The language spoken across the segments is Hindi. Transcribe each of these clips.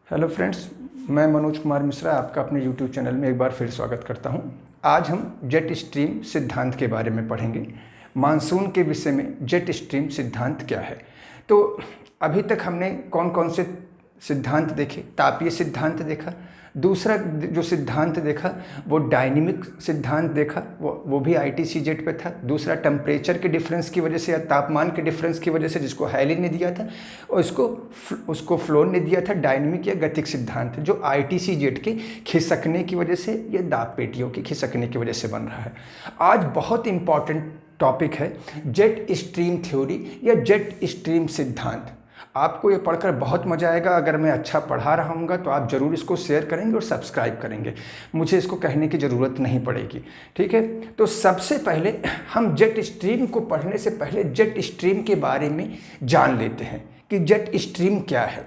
हेलो फ्रेंड्स, मैं मनोज कुमार मिश्रा आपका अपने यूट्यूब चैनल में एक बार फिर स्वागत करता हूं। आज हम जेट स्ट्रीम सिद्धांत के बारे में पढ़ेंगे। मानसून के विषय में जेट स्ट्रीम सिद्धांत क्या है। तो अभी तक हमने कौन कौन से सिद्धांत देखे। तापीय सिद्धांत देखा, दूसरा जो सिद्धांत देखा वो डायनेमिक सिद्धांत देखा, वो भी ITC-जेट पे था। दूसरा टेम्परेचर के डिफरेंस की वजह से या तापमान के डिफरेंस की वजह से, जिसको हैलिन ने दिया था, और उसको फ्लोन ने दिया था डायनेमिक या गतिक सिद्धांत, जो ITC-जेट के खिसकने की वजह से या दाब पेटियों के खिसकने की वजह से बन रहा है। आज बहुत इंपॉर्टेंट टॉपिक है जेट स्ट्रीम थ्योरी या जेट स्ट्रीम सिद्धांत। आपको ये पढ़कर बहुत मज़ा आएगा। अगर मैं अच्छा पढ़ा रहा हूँगा तो आप ज़रूर इसको शेयर करेंगे और सब्सक्राइब करेंगे। मुझे इसको कहने की ज़रूरत नहीं पड़ेगी, ठीक है। तो सबसे पहले हम जेट स्ट्रीम को पढ़ने से पहले जेट स्ट्रीम के बारे में जान लेते हैं कि जेट स्ट्रीम क्या है।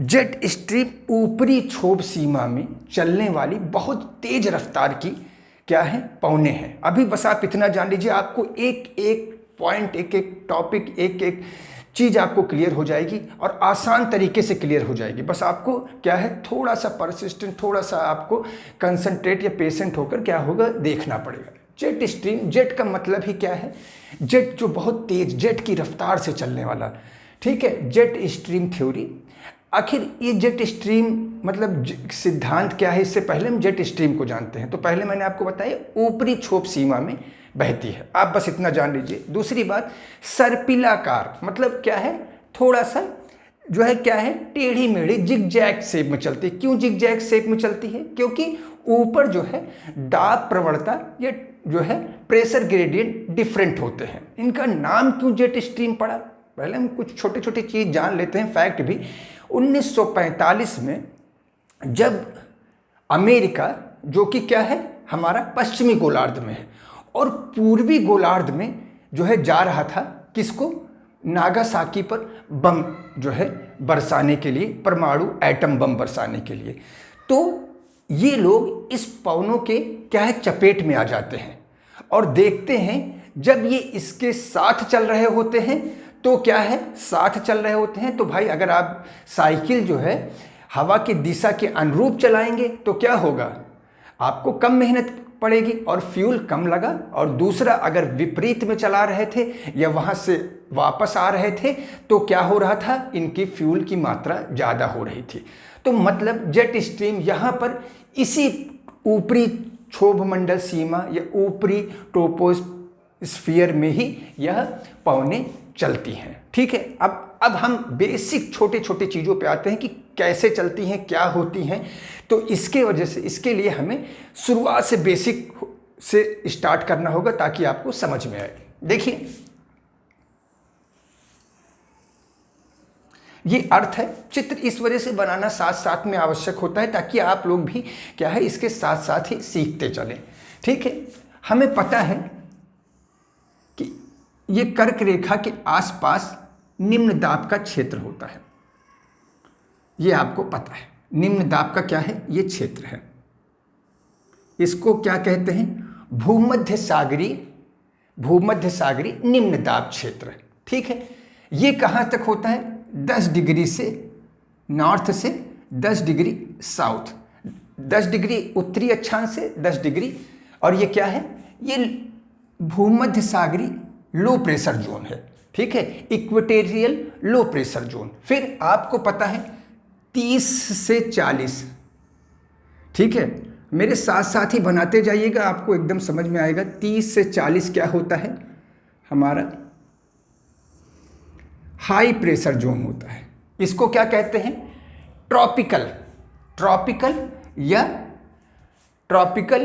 जेट स्ट्रीम ऊपरी क्षोभ सीमा में चलने वाली बहुत तेज रफ्तार की क्या है, पवने हैं। अभी बस आप इतना जान लीजिए, आपको एक एक पॉइंट, एक एक टॉपिक, एक एक चीज़ आपको क्लियर हो जाएगी और आसान तरीके से क्लियर हो जाएगी। बस आपको क्या है, थोड़ा सा परसिस्टेंट, थोड़ा सा आपको कंसंट्रेट या पेशेंट होकर क्या होगा, देखना पड़ेगा। जेट स्ट्रीम, जेट का मतलब ही क्या है, जेट जो बहुत तेज, जेट की रफ्तार से चलने वाला, ठीक है। जेट स्ट्रीम थ्योरी, आखिर ये जेट स्ट्रीम मतलब सिद्धांत क्या है, इससे पहले हम जेट स्ट्रीम को जानते हैं। तो पहले मैंने आपको बताया ऊपरी क्षोभ सीमा में बहती है, आप बस इतना जान लीजिए। दूसरी बात, सर्पिलाकार मतलब क्या है, थोड़ा सा जो है क्या है, टेढ़ी मेढ़ी जिगजैग शेप में चलती है। क्यों जिगजैग शेप में चलती है? क्योंकि ऊपर जो है दाब प्रवणता या जो है प्रेशर ग्रेडियंट डिफरेंट होते हैं। इनका नाम क्यों जेट स्ट्रीम पड़ा, पहले हम कुछ छोटे छोटे चीज़ जान लेते हैं, फैक्ट भी। 1945 में जब अमेरिका, जो कि क्या है हमारा पश्चिमी गोलार्ध में है, और पूर्वी गोलार्ध में जो है जा रहा था, किसको, नागासाकी पर बम जो है बरसाने के लिए, परमाणु एटम बम बरसाने के लिए, तो ये लोग इस पवनों के क्या है चपेट में आ जाते हैं और देखते हैं जब ये इसके साथ चल रहे होते हैं तो क्या है, साथ चल रहे होते हैं तो भाई अगर आप साइकिल जो है हवा की दिशा के अनुरूप चलाएंगे तो क्या होगा, आपको कम मेहनत पड़ेगी और फ्यूल कम लगा। और दूसरा, अगर विपरीत में चला रहे थे या वहाँ से वापस आ रहे थे तो क्या हो रहा था, इनकी फ्यूल की मात्रा ज़्यादा हो रही थी। तो मतलब जेट स्ट्रीम यहाँ पर इसी ऊपरी क्षोभ मंडल सीमा या ऊपरी ट्रोपोस्फियर में ही यह पवनें चलती हैं, ठीक है। अब हम बेसिक छोटे छोटे चीज़ों पे आते हैं कि कैसे चलती हैं, क्या होती हैं। तो इसके वजह से, इसके लिए हमें शुरुआत से बेसिक से स्टार्ट करना होगा ताकि आपको समझ में आए। देखिए, ये अर्थ है, चित्र इस वजह से बनाना साथ साथ में आवश्यक होता है ताकि आप लोग भी क्या है इसके साथ साथ ही सीखते चलें, ठीक है। हमें पता है कि ये कर्क रेखा के आसपास निम्न दाब का क्षेत्र होता है, ये आपको पता है। निम्न दाब का क्या है, ये क्षेत्र है। इसको क्या कहते हैं, भूमध्य सागरी निम्न दाब क्षेत्र, ठीक है। ये कहाँ तक होता है, 10 डिग्री से नॉर्थ से 10 डिग्री साउथ, 10 डिग्री उत्तरी अक्षांश से 10 डिग्री, और ये क्या है, ये भूमध्य सागरी लो प्रेशर जोन है, ठीक है, इक्वेटोरियल लो प्रेशर जोन। फिर आपको पता है 30 से 40, ठीक है, मेरे साथ साथ ही बनाते जाइएगा, आपको एकदम समझ में आएगा। 30 से 40 क्या होता है, हमारा हाई प्रेशर जोन होता है। इसको क्या कहते हैं, ट्रॉपिकल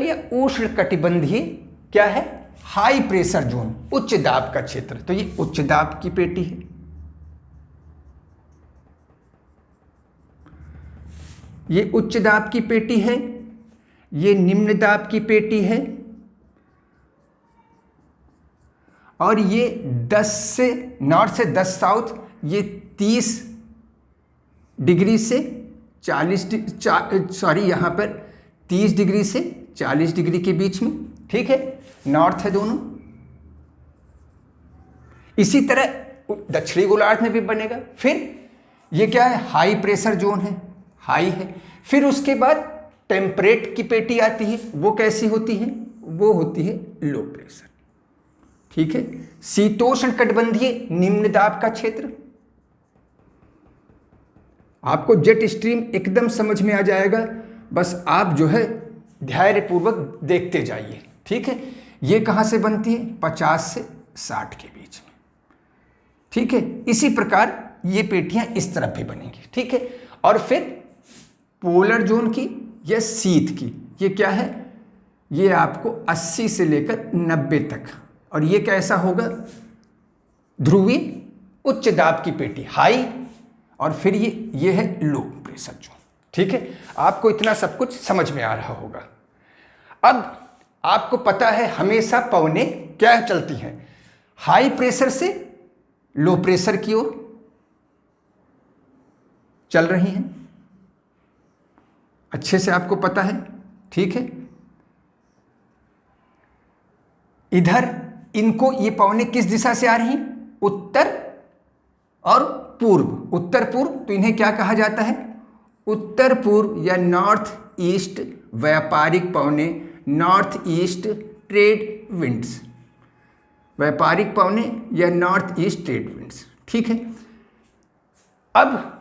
या उष्ण कटिबंधीय क्या है, हाई प्रेशर जोन, उच्च दाब का क्षेत्र। तो ये उच्च दाब की पेटी है, ये उच्च दाब की पेटी है, ये निम्न दाब की पेटी है, और ये 10 से नॉर्थ से 10 साउथ, ये 30 डिग्री से 40 सॉरी यहाँ पर 30 डिग्री से 40 डिग्री के बीच में, ठीक है, नॉर्थ है दोनों। इसी तरह दक्षिणी गोलार्ध में भी बनेगा। फिर ये क्या है, हाई प्रेशर जोन है, हाई है। फिर उसके बाद टेम्परेट की पेटी आती है, वो कैसी होती है? वो होती है लो प्रेशर। ठीक है। शीतोष्ण कटिबंधीय निम्न दाब का क्षेत्र, आपको जेट स्ट्रीम एकदम समझ में आ जाएगा, बस आप जो है धैर्यपूर्वक देखते जाइए। ठीक है। ये कहाँ से बनती है? 50 से 60 के बीच में। ठीक है। इसी प्रकार ये पेटियां इस तरफ भी बनेंगी। ठीक है। और फिर पोलर जोन की या शीत की, ये क्या है? ये आपको 80 से लेकर 90 तक। और ये कैसा होगा? ध्रुवीय उच्च दाब की पेटी, हाई। और फिर ये है लो प्रेशर जोन। ठीक है। आपको इतना सब कुछ समझ में आ रहा होगा। अब आपको पता है हमेशा पवनें क्या चलती हैं? हाई प्रेशर से लो प्रेशर की ओर चल रही हैं। अच्छे से आपको पता है। ठीक है। इधर इनको, ये पवनें किस दिशा से आ रही हैं? उत्तर और पूर्व। उत्तर पूर्व, तो इन्हें क्या कहा जाता है? उत्तर पूर्व या नॉर्थ ईस्ट व्यापारिक पवनें, नॉर्थ ईस्ट ट्रेड विंड्स। व्यापारिक पवनें या नॉर्थ ईस्ट ट्रेड विंड्स। ठीक है। अब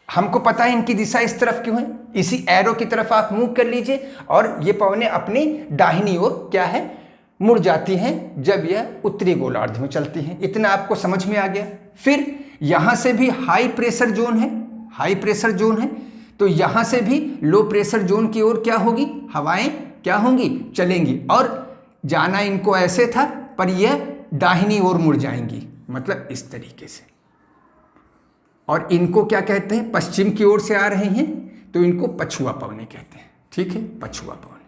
हमको पता है इनकी दिशा इस तरफ क्यों है। इसी एरो की तरफ आप मूव कर लीजिए और ये पवनें अपनी दाहिनी ओर क्या है? मुड़ जाती हैं जब यह उत्तरी गोलार्ध में चलती हैं। इतना आपको समझ में आ गया। फिर यहां से भी हाई प्रेशर जोन है, हाई प्रेशर जोन है, तो यहां से भी लो प्रेशर जोन की ओर क्या होगी? हवाएं क्या होंगी? चलेंगी। और जाना इनको ऐसे था, पर यह दाहिनी ओर मुड़ जाएंगी, मतलब इस तरीके से। और इनको क्या कहते हैं? पश्चिम की ओर से आ रहे हैं, तो इनको पछुआ पवनें कहते हैं। ठीक है। पछुआ पवनें,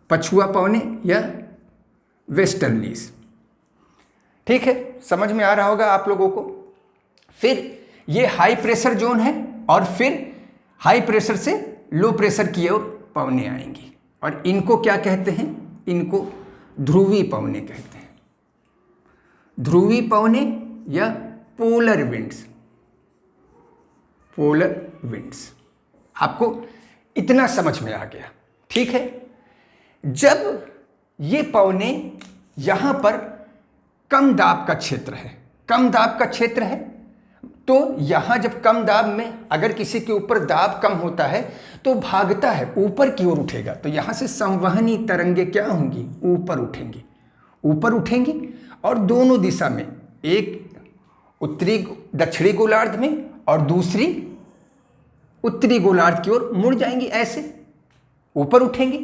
पछुआ पवनें या वेस्टर्लीज। ठीक है। समझ में आ रहा होगा आप लोगों को। फिर ये हाई प्रेशर जोन है और फिर हाई प्रेशर से लो प्रेशर की ओर पवनें आएंगी। और इनको क्या कहते हैं? इनको ध्रुवीय पवनें कहते हैं। ध्रुवीय पवनें या पोलर विंड्स। Polar winds. आपको इतना समझ में आ गया। ठीक है। जब ये पवनें यहां पर कम दाब का क्षेत्र है, कम दाब का क्षेत्र है, तो यहां जब कम दाब में अगर किसी के ऊपर दाब कम होता है तो भागता है, ऊपर की ओर उठेगा। तो यहां से संवहनी तरंगें क्या होंगी? ऊपर उठेंगी, ऊपर उठेंगी और दोनों दिशा में, एक उत्तरी दक्षिणी गोलार्ध में और दूसरी उत्तरी गोलार्ध की ओर मुड़ जाएंगी, ऐसे ऊपर उठेंगी।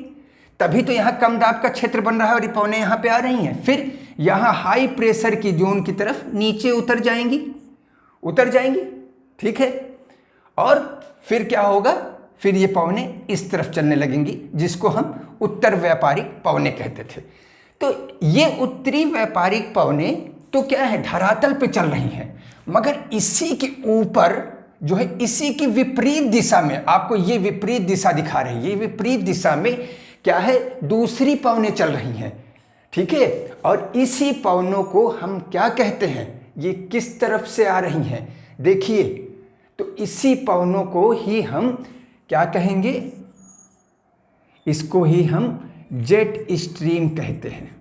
तभी तो यहाँ कम दाब का क्षेत्र बन रहा है और ये पवनें यहाँ पे आ रही हैं। फिर यहाँ हाई प्रेशर की जोन की तरफ नीचे उतर जाएंगी, उतर जाएंगी। ठीक है। और फिर क्या होगा? फिर ये पवनें इस तरफ चलने लगेंगी, जिसको हम उत्तर व्यापारिक पवनें कहते थे। तो ये उत्तरी व्यापारिक पवनें तो क्या है? धरातल पे चल रही हैं, मगर इसी के ऊपर जो है, इसी की विपरीत दिशा में, आपको ये विपरीत दिशा दिखा रही है, ये विपरीत दिशा में क्या है? दूसरी पवनें चल रही हैं। ठीक है। और इसी पवनों को हम क्या कहते हैं? ये किस तरफ से आ रही हैं? देखिए, तो इसी पवनों को ही हम क्या कहेंगे? इसको ही हम जेट स्ट्रीम कहते हैं।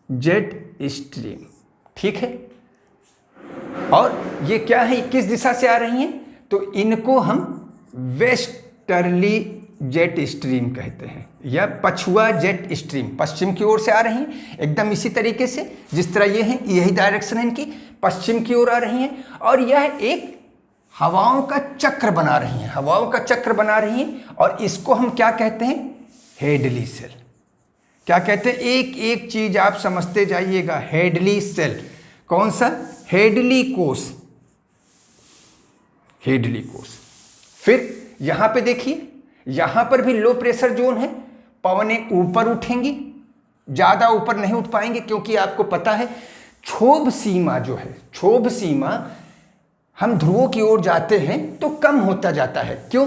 Jet stream. ठीक है। और ये क्या है? किस दिशा से आ रही हैं? तो इनको हम वेस्टर्ली जेट स्ट्रीम कहते हैं या पछुआ जेट स्ट्रीम। पश्चिम की ओर से आ रही हैं, एकदम इसी तरीके से जिस तरह ये हैं, यही डायरेक्शन है इनकी, पश्चिम की ओर आ रही हैं। और यह एक हवाओं का चक्र बना रही हैं, हवाओं का चक्र बना रही हैं। और इसको हम क्या कहते हैं? Hadley cell. क्या कहते हैं? एक एक चीज आप समझते जाइएगा। Hadley cell. कौन सा? हेडली कोष। हेडली कोष। फिर यहां पे देखिए, यहां पर भी लो प्रेशर जोन है, पवनें ऊपर उठेंगी, ज्यादा ऊपर नहीं उठ पाएंगे, क्योंकि आपको पता है क्षोभ सीमा जो है, क्षोभ सीमा हम ध्रुवों की ओर जाते हैं तो कम होता जाता है। क्यों?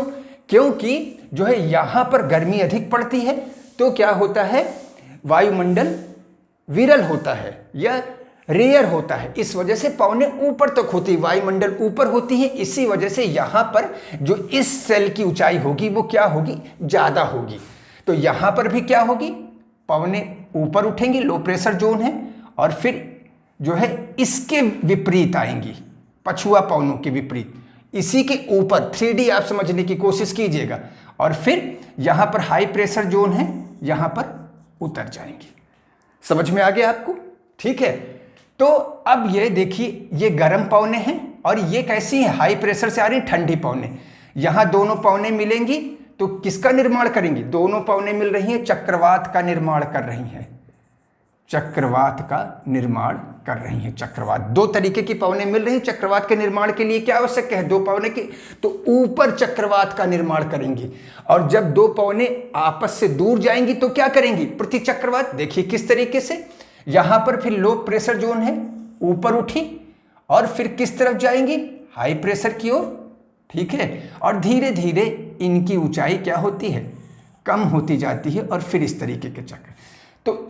क्योंकि जो है यहां पर गर्मी अधिक पड़ती है, तो क्या होता है? वायुमंडल विरल होता है या रेयर होता है, इस वजह से पौने ऊपर तक होती है, वायुमंडल ऊपर होती है, इसी वजह से यहाँ पर जो इस सेल की ऊंचाई होगी वो क्या होगी, ज़्यादा होगी। तो यहाँ पर भी क्या होगी, पौने ऊपर उठेंगी, लो प्रेशर जोन है, और फिर जो है इसके विपरीत आएंगी, पछुआ पवनों के विपरीत, इसी के ऊपर 3D आप समझने की कोशिश कीजिएगा, और फिर यहाँ पर हाई प्रेशर जोन है, यहाँ पर उतर जाएंगी। समझ में आ गया आपको? ठीक है। तो अब ये देखिए, ये गर्म पवने हैं और ये कैसी है, हाई प्रेशर से आ रही ठंडी पवने। यहाँ दोनों पवने मिलेंगी तो किसका निर्माण करेंगी, दोनों पवने मिल रही हैं, चक्रवात का निर्माण कर रही हैं, चक्रवात का निर्माण कर रही हैं। चक्रवात, दो तरीके की पवनें मिल रही हैं चक्रवात के निर्माण के लिए। क्या आवश्यक है, दो पवनें की, तो ऊपर चक्रवात का निर्माण करेंगी, और जब दो पवनें आपस से दूर जाएंगी तो क्या करेंगी, प्रति चक्रवात। देखिए किस तरीके से, यहां पर फिर लो प्रेशर जोन है, ऊपर उठी और फिर किस तरफ जाएंगी, हाई प्रेशर की ओर। ठीक है, और धीरे धीरे इनकी ऊंचाई क्या होती है, कम होती जाती है, और फिर इस तरीके के चक्र। तो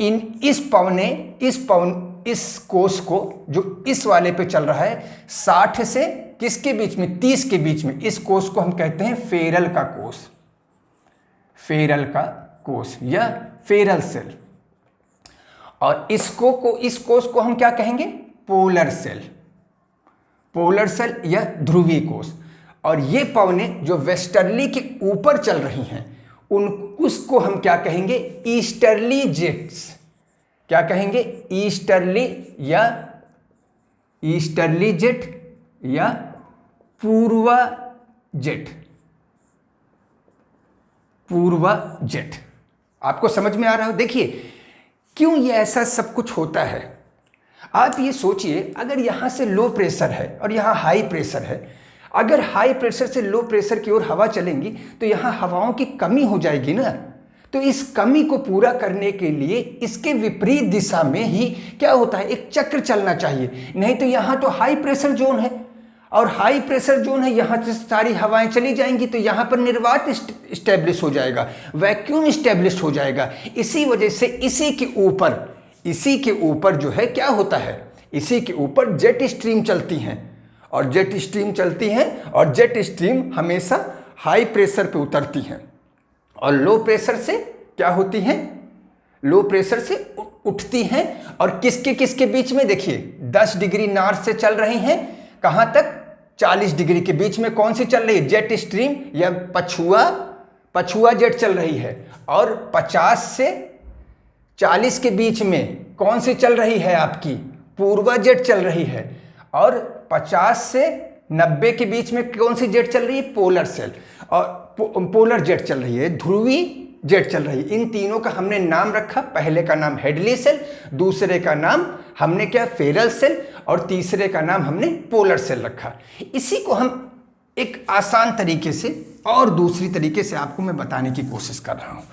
इस कोष को जो इस वाले पे चल रहा है 60 से किसके बीच में, 30 के बीच में, इस कोष को हम कहते हैं फेरल का कोष, फेरल का कोष या फेरल सेल। और इस कोष को हम क्या कहेंगे, पोलर सेल, पोलर सेल या ध्रुवीय कोष। और ये पवने जो वेस्टर्ली के ऊपर चल रही हैं उसको हम क्या कहेंगे, ईस्टर्ली जेट्स। क्या कहेंगे, ईस्टर्ली जेट या पूर्वा जेट, पूर्वा जेट। आपको समझ में आ रहा हो? देखिए क्यों ये ऐसा सब कुछ होता है। आप ये सोचिए, अगर यहां से लो प्रेशर है और यहां हाई प्रेशर है, अगर हाई प्रेशर से लो प्रेशर की ओर हवा चलेंगी तो यहाँ हवाओं की कमी हो जाएगी ना। तो इस कमी को पूरा करने के लिए इसके विपरीत दिशा में ही क्या होता है, एक चक्र चलना चाहिए। नहीं तो यहाँ तो हाई प्रेशर जोन है, और हाई प्रेशर जोन है, यहाँ से सारी हवाएं चली जाएंगी तो यहाँ पर निर्वात स्टैब्लिश हो जाएगा, वैक्यूम स्टैब्लिश हो जाएगा। इसी वजह से इसी के ऊपर जो है क्या होता है, इसी के ऊपर जेट स्ट्रीम चलती हैं, और जेट स्ट्रीम चलती हैं, और जेट स्ट्रीम हमेशा हाई प्रेशर पे उतरती हैं, और लो प्रेशर से क्या होती हैं, लो प्रेशर से उठती हैं। और किसके बीच में, देखिए 10 डिग्री नॉर्थ से चल रही हैं, कहाँ तक, 40 डिग्री के बीच में कौन सी चल रही है, जेट स्ट्रीम या पछुआ जेट चल रही है। और 50 से 40 के बीच में कौन सी चल रही है, आपकी पूर्वा जेट चल रही है। और 50 से 90 के बीच में कौन सी जेट चल रही है, पोलर सेल, और पोलर जेट चल रही है, ध्रुवीय जेट चल रही है। इन तीनों का हमने नाम रखा, पहले का नाम हेडली सेल, दूसरे का नाम हमने क्या, फेरल सेल, और तीसरे का नाम हमने पोलर सेल रखा। इसी को हम एक आसान तरीके से और दूसरी तरीके से आपको मैं बताने की कोशिश कर रहा हूं,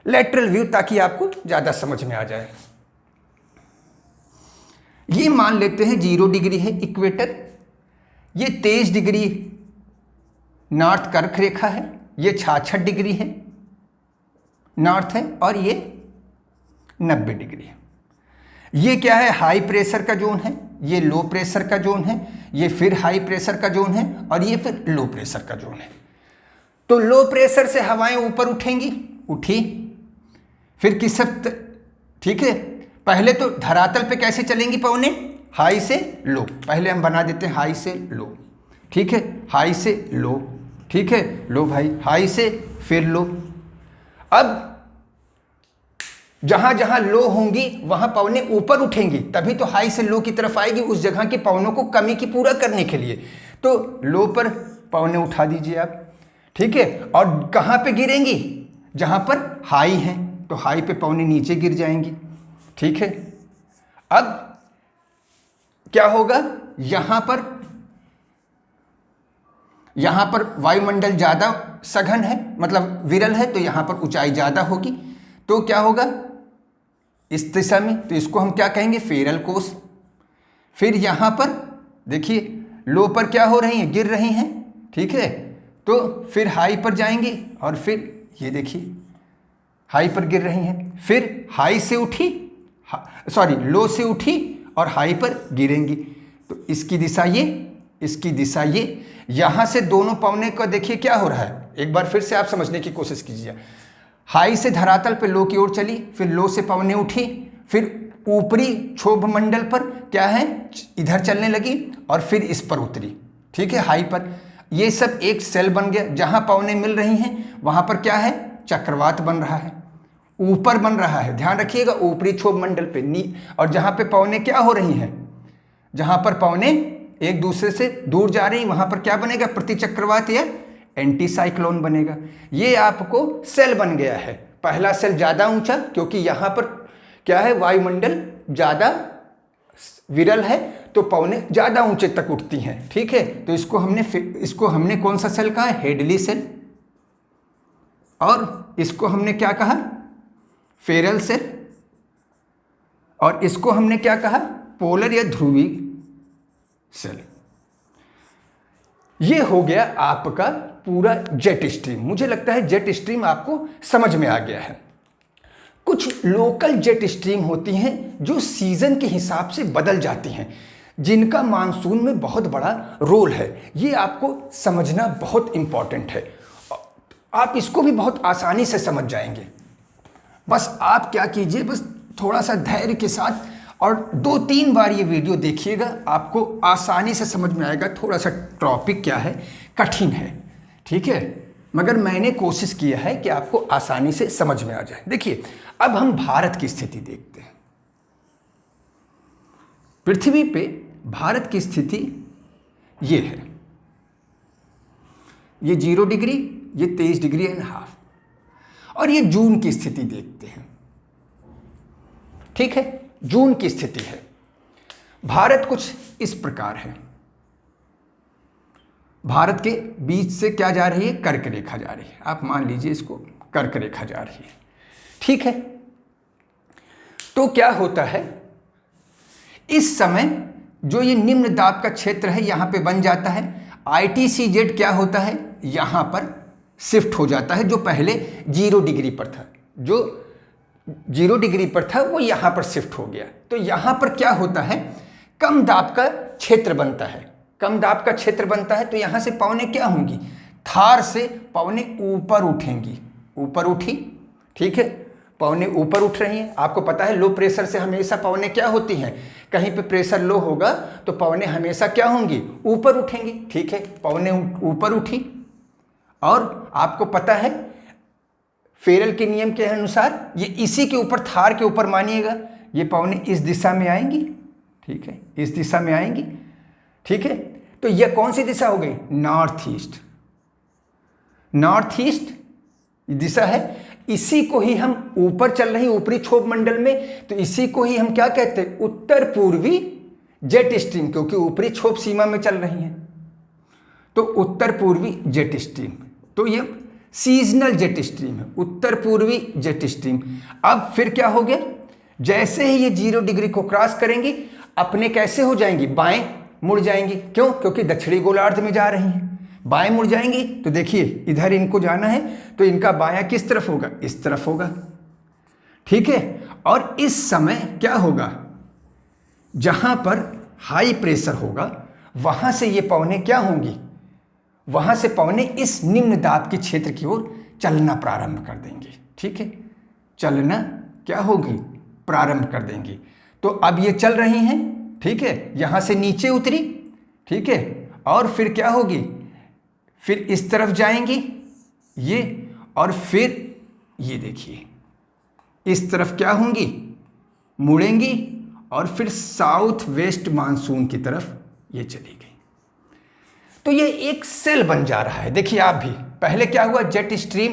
लेटरल व्यू, ताकि आपको ज्यादा समझ में आ जाए। ये मान लेते हैं 0 डिग्री है इक्वेटर, ये 23 डिग्री नॉर्थ कर्क रेखा है, ये 66 डिग्री है नॉर्थ है, और ये 90 डिग्री है। ये क्या है, हाई प्रेशर का जोन है, ये लो प्रेशर का जोन है, ये फिर हाई प्रेशर का जोन है, और ये फिर लो प्रेशर का जोन है। तो लो प्रेशर से हवाएं ऊपर उठेंगी, उठी, फिर किस, ठीक है, पहले तो धरातल पे कैसे चलेंगी पवने, हाई से लो, पहले हम बना देते हैं हाई से लो, ठीक है, हाई से लो, ठीक है, लो भाई, हाई से फिर लो। अब जहां जहां लो होंगी वहां पवने ऊपर उठेंगी, तभी तो हाई से लो की तरफ आएगी, उस जगह के पवनों को कमी की पूरा करने के लिए। तो लो पर पवने उठा दीजिए आप, ठीक है, और कहां पे गिरेंगी, जहां पर हाई है, तो हाई पे पवने नीचे गिर जाएंगी, ठीक है। अब क्या होगा, यहां पर वायुमंडल ज्यादा सघन है, मतलब विरल है, तो यहां पर ऊंचाई ज्यादा होगी, तो क्या होगा इस दिशा में, तो इसको हम क्या कहेंगे, फेरल कोष। फिर यहां पर देखिए लो पर क्या हो रही हैं, गिर रही हैं, ठीक है, तो फिर हाई पर जाएंगे, और फिर ये देखिए हाई पर गिर रही हैं, फिर हाई से उठी, लो से उठी और हाई पर गिरेंगी। तो इसकी दिशा ये, इसकी दिशा ये। यहाँ से दोनों पवने का देखिए क्या हो रहा है, एक बार फिर से आप समझने की कोशिश कीजिए। हाई से धरातल पे लो की ओर चली, फिर लो से पवने उठी, फिर ऊपरी क्षोभ मंडल पर क्या है इधर चलने लगी और फिर इस पर उतरी, ठीक है, हाई पर। ये सब एक सेल बन गया। जहां पवने मिल रही हैं वहां पर क्या है, चक्रवात बन रहा है, ऊपर बन रहा है, ध्यान रखिएगा, ऊपरी क्षोभ मंडल पे और जहां पे पवने क्या हो रही हैं, जहां पर पवने एक दूसरे से दूर जा रही, वहां पर क्या बनेगा, प्रतिचक्रवात या एंटी साइक्लोन बनेगा। ये आपको सेल बन गया है। पहला सेल ज्यादा ऊंचा, क्योंकि यहां पर क्या है, वायुमंडल ज्यादा विरल है, तो पवने ज्यादा ऊंचे तक उठती हैं, ठीक है। तो इसको हमने कौन सा सेल कहा, हेडली सेल, और इसको हमने क्या कहा, फेरल सेल, और इसको हमने क्या कहा, पोलर या ध्रुवी सेल। ये हो गया आपका पूरा जेट स्ट्रीम। मुझे लगता है जेट स्ट्रीम आपको समझ में आ गया है। कुछ लोकल जेट स्ट्रीम होती हैं जो सीजन के हिसाब से बदल जाती हैं, जिनका मानसून में बहुत बड़ा रोल है। ये आपको समझना बहुत इंपॉर्टेंट है। आप इसको भी बहुत आसानी से समझ जाएंगे। बस आप क्या कीजिए, बस थोड़ा सा धैर्य के साथ और 2-3 बार ये वीडियो देखिएगा, आपको आसानी से समझ में आएगा। थोड़ा सा टॉपिक क्या है, कठिन है, ठीक है, मगर मैंने कोशिश किया है कि आपको आसानी से समझ में आ जाए। देखिए, अब हम भारत की स्थिति देखते हैं। पृथ्वी पे भारत की स्थिति ये है, ये 0 डिग्री, ये 23 डिग्री एंड हाफ, और ये जून की स्थिति देखते हैं, ठीक है। जून की स्थिति है, भारत कुछ इस प्रकार है। भारत के बीच से क्या जा रही है, कर्क रेखा जा रही है। आप मान लीजिए इसको कर्क रेखा जा रही है, ठीक है। तो क्या होता है, इस समय जो ये निम्न दाब का क्षेत्र है यहां पे बन जाता है। ITCZ क्या होता है, यहां पर शिफ्ट हो जाता है। जो पहले 0 डिग्री पर था, जो 0 डिग्री पर था, वो यहां पर शिफ्ट हो गया। तो यहां पर क्या होता है, कम दाब का क्षेत्र बनता है। कम दाब का क्षेत्र बनता है तो यहां से पवनें क्या होंगी, थार से पवनें ऊपर उठेंगी, ऊपर उठी, ठीक है, पवनें ऊपर उठ रही हैं। आपको पता है लो प्रेशर से हमेशा पवनें क्या होती हैं, कहीं पे प्रेशर लो होगा तो पवनें हमेशा क्या होंगी, ऊपर उठेंगी, ठीक है। पवनें ऊपर उठी, और आपको पता है फेरल के नियम के अनुसार ये इसी के ऊपर, थार के ऊपर मानिएगा, ये पवनें इस दिशा में आएंगी, ठीक है, इस दिशा में आएंगी, ठीक है। तो यह कौन सी दिशा हो गई, नॉर्थ ईस्ट। नॉर्थ ईस्ट दिशा है। इसी को ही हम ऊपर चल रही ऊपरी क्षोभ मंडल में, तो इसी को ही हम क्या कहते हैं, उत्तर पूर्वी जेट स्ट्रीम, क्योंकि ऊपरी क्षोभ सीमा में चल रही है, तो उत्तर पूर्वी जेट स्ट्रीम। तो ये सीजनल जेट स्ट्रीम है, उत्तर पूर्वी जेट स्ट्रीम। अब फिर क्या हो गया, जैसे ही ये 0 डिग्री को क्रॉस करेंगी, अपने कैसे हो जाएंगी, बाएं मुड़ जाएंगी। क्यों, क्योंकि दक्षिणी गोलार्ध में जा रही हैं, बाएं मुड़ जाएंगी। तो देखिए इधर इनको जाना है, तो इनका बायां किस तरफ होगा, इस तरफ होगा, ठीक है। और इस समय क्या होगा, जहां पर हाई प्रेशर होगा वहां से ये पवनें क्या होंगी, वहां से पवनें इस निम्न दाब के क्षेत्र की ओर चलना प्रारंभ कर देंगी, ठीक है, चलना क्या होगी, प्रारंभ कर देंगी। तो अब ये चल रही हैं, ठीक है, यहां से नीचे उतरी, ठीक है, और फिर क्या होगी, फिर इस तरफ जाएंगी ये, और फिर ये देखिए इस तरफ क्या होंगी, मुड़ेंगी, और फिर साउथ वेस्ट मानसून की तरफ ये चली गई। तो ये एक सेल बन जा रहा है। देखिए आप भी, पहले क्या हुआ, जेट स्ट्रीम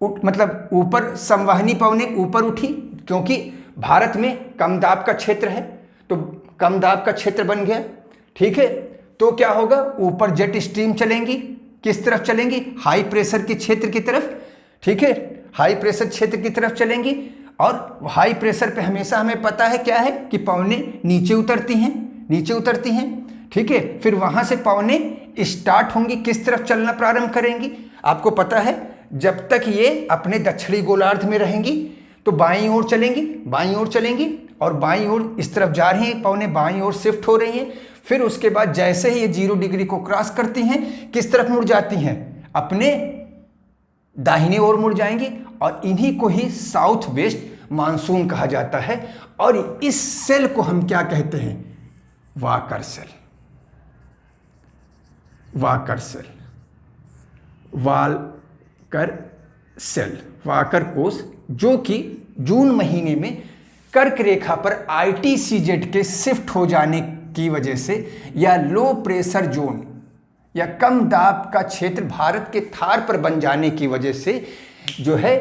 मतलब ऊपर संवहनी पवनें ऊपर उठी, क्योंकि भारत में कम दाब का क्षेत्र है, तो कम दाब का क्षेत्र बन गया, ठीक है। तो क्या होगा, ऊपर जेट स्ट्रीम चलेंगी, किस तरफ चलेंगी, हाई प्रेशर के क्षेत्र की तरफ, ठीक है, हाई प्रेशर क्षेत्र की तरफ चलेंगी। और हाई प्रेशर पे हमेशा हमें पता है क्या है कि पवनें नीचे उतरती हैं, नीचे उतरती हैं, ठीक है। फिर वहां से पवनें स्टार्ट होंगी, किस तरफ चलना प्रारंभ करेंगी, आपको पता है, जब तक ये अपने दक्षिणी गोलार्ध में रहेंगी तो बाईं ओर चलेंगी, बाईं ओर चलेंगी, और बाईं ओर इस तरफ जा रही हैं, पवनें बाईं ओर शिफ्ट हो रही हैं। फिर उसके बाद जैसे ही ये 0 डिग्री को क्रॉस करती हैं, किस तरफ मुड़ जाती हैं? अपने दाहिने ओर मुड़ जाएंगी और इन्हीं को ही साउथ वेस्ट मानसून कहा जाता है। और इस सेल को हम क्या कहते हैं? Walker cell. Walker cell, Walker cell, Walker कोष, जो कि जून महीने में कर्क रेखा पर ITCZ के शिफ्ट हो जाने की वजह से या लो प्रेशर जोन या कम दाब का क्षेत्र भारत के थार पर बन जाने की वजह से जो है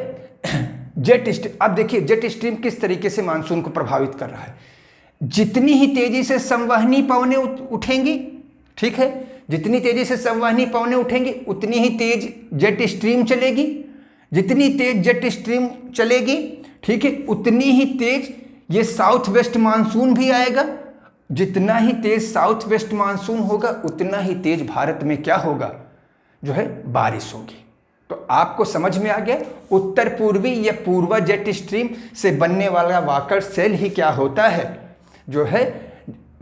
जेट स्ट्रीम, अब देखिए जेट स्ट्रीम किस तरीके से मानसून को प्रभावित कर रहा है। जितनी ही तेजी से संवहनी पवनें उठेंगी, ठीक है, जितनी तेजी से संवहनी पवनें उठेंगी उतनी ही तेज जेट स्ट्रीम चलेगी। जितनी तेज जेट स्ट्रीम चलेगी, ठीक है, उतनी ही तेज ये साउथ वेस्ट मानसून भी आएगा। जितना ही तेज साउथ वेस्ट मानसून होगा उतना ही तेज भारत में क्या होगा? जो है बारिश होगी। तो आपको समझ में आ गया, उत्तर पूर्वी या पूर्वा जेट स्ट्रीम से बनने वाला वाकर सेल ही क्या होता है? जो है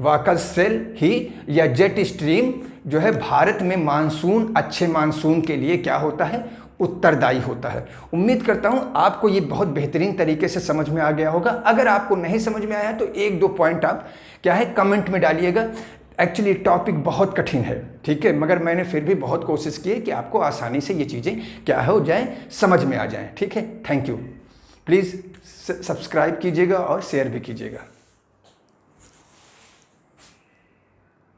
वाकर सेल ही या जेट स्ट्रीम जो है भारत में मानसून, अच्छे मानसून के लिए क्या होता है? उत्तरदायी होता है। उम्मीद करता हूं आपको ये बहुत बेहतरीन तरीके से समझ में आ गया होगा। अगर आपको नहीं समझ में आया तो 1-2 पॉइंट आप क्या है कमेंट में डालिएगा। एक्चुअली टॉपिक बहुत कठिन है, ठीक है, मगर मैंने फिर भी बहुत कोशिश की है कि आपको आसानी से ये चीज़ें क्या हो जाएं, समझ में आ जाएं, ठीक है। Thank you. प्लीज़ सब्सक्राइब कीजिएगा और शेयर भी कीजिएगा।